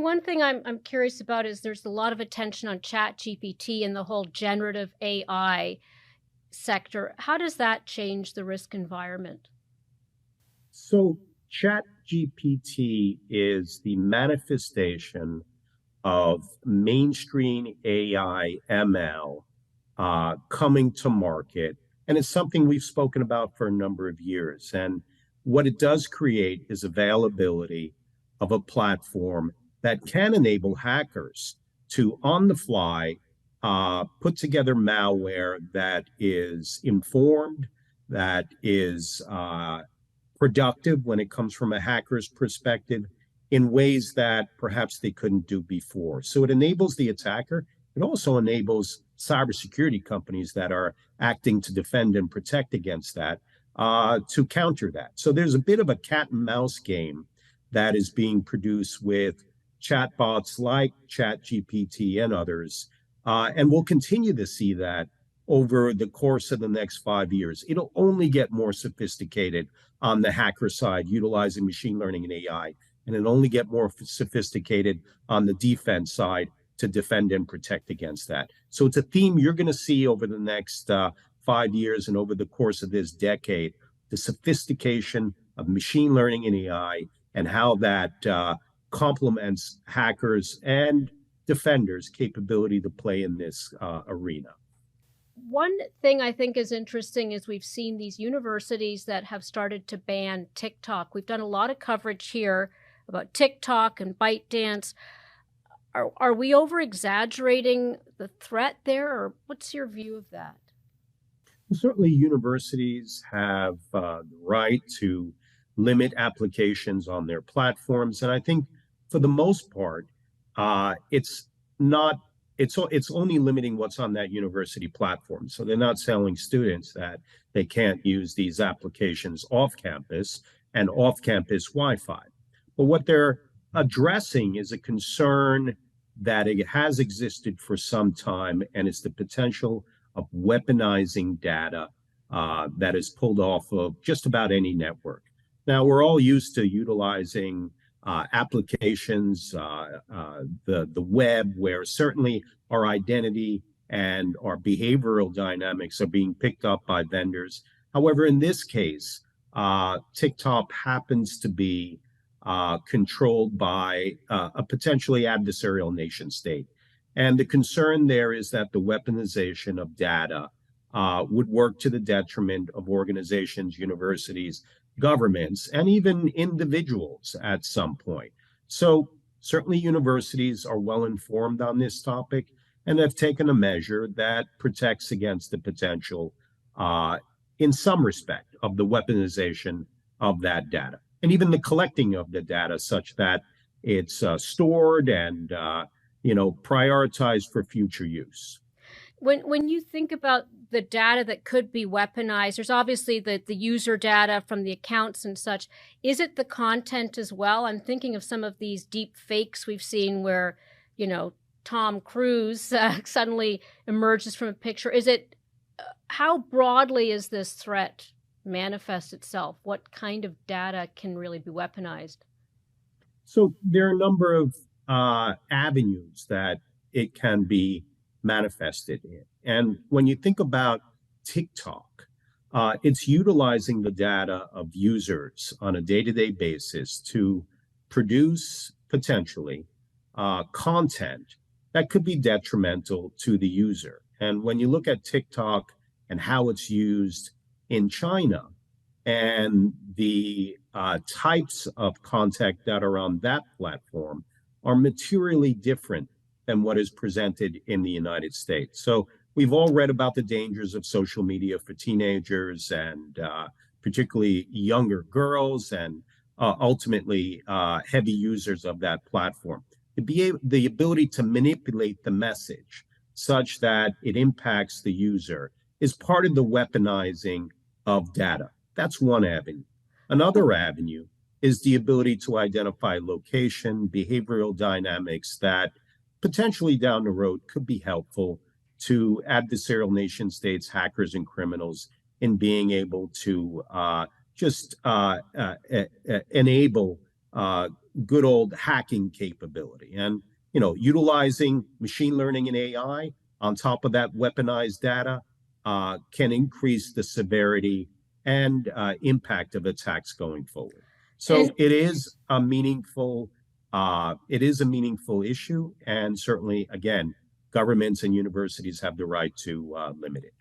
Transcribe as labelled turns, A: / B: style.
A: one thing I'm curious about is there's a lot of attention on Chat GPT and the whole generative AI sector. How does that change the risk environment?
B: So, ChatGPT is the manifestation of mainstream AI ML coming to market. And it's something we've spoken about for a number of years. And what it does create is availability of a platform that can enable hackers to, on the fly, put together malware that is informed, that is productive when it comes from a hacker's perspective in ways that perhaps they couldn't do before. So it enables the attacker. It also enables cybersecurity companies that are acting to defend and protect against that to counter that. So there's a bit of a cat and mouse game that is being produced with chatbots like ChatGPT and others. And we'll continue to see that over the course of the next 5 years. It'll only get more sophisticated on the hacker side, utilizing machine learning and AI, and it'll only get more sophisticated on the defense side to defend and protect against that. So it's a theme you're going to see over the next 5 years and over the course of this decade, the sophistication of machine learning and AI and how that complements hackers and defenders' capability to play in this arena.
A: One thing I think is interesting is we've seen these universities that have started to ban TikTok. We've done a lot of coverage here about TikTok and ByteDance. Are we over exaggerating the threat there, or what's your view of that?
B: Well, certainly, universities have the right to limit applications on their platforms, and I think for the most part, it's not. It's only limiting what's on that university platform. So they're not telling students that they can't use these applications off campus and off campus Wi-Fi. But what they're addressing is a concern that it has existed for some time, and it's the potential of weaponizing data that is pulled off of just about any network. Now, we're all used to utilizing applications, the web, where certainly our identity and our behavioral dynamics are being picked up by vendors. However, in this case, TikTok happens to be controlled by a potentially adversarial nation state. And the concern there is that the weaponization of data would work to the detriment of organizations, universities, governments, and even individuals at some point. So certainly universities are well informed on this topic and have taken a measure that protects against the potential, in some respect, of the weaponization of that data, and even the collecting of the data such that it's stored and prioritized for future use.
A: When you think about the data that could be weaponized, there's obviously the user data from the accounts and such. Is it the content as well? I'm thinking of some of these deep fakes we've seen where, Tom Cruise suddenly emerges from a picture. How broadly is this threat manifest itself? What kind of data can really be weaponized?
B: So there are a number of avenues that it can be manifested in. And when you think about TikTok, it's utilizing the data of users on a day-to-day basis to produce potentially content that could be detrimental to the user. And when you look at TikTok and how it's used in China and the types of content that are on that platform are materially different than what is presented in the United States. So we've all read about the dangers of social media for teenagers and particularly younger girls and ultimately heavy users of that platform. The ability to manipulate the message such that it impacts the user is part of the weaponizing of data. That's one avenue. Another avenue is the ability to identify location, behavioral dynamics that potentially down the road could be helpful to adversarial nation states, hackers, and criminals in being able to enable good old hacking capability. And, utilizing machine learning and AI on top of that weaponized data can increase the severity and impact of attacks going forward. So
A: And
B: it is a meaningful issue, and certainly, again, governments and universities have the right to limit it.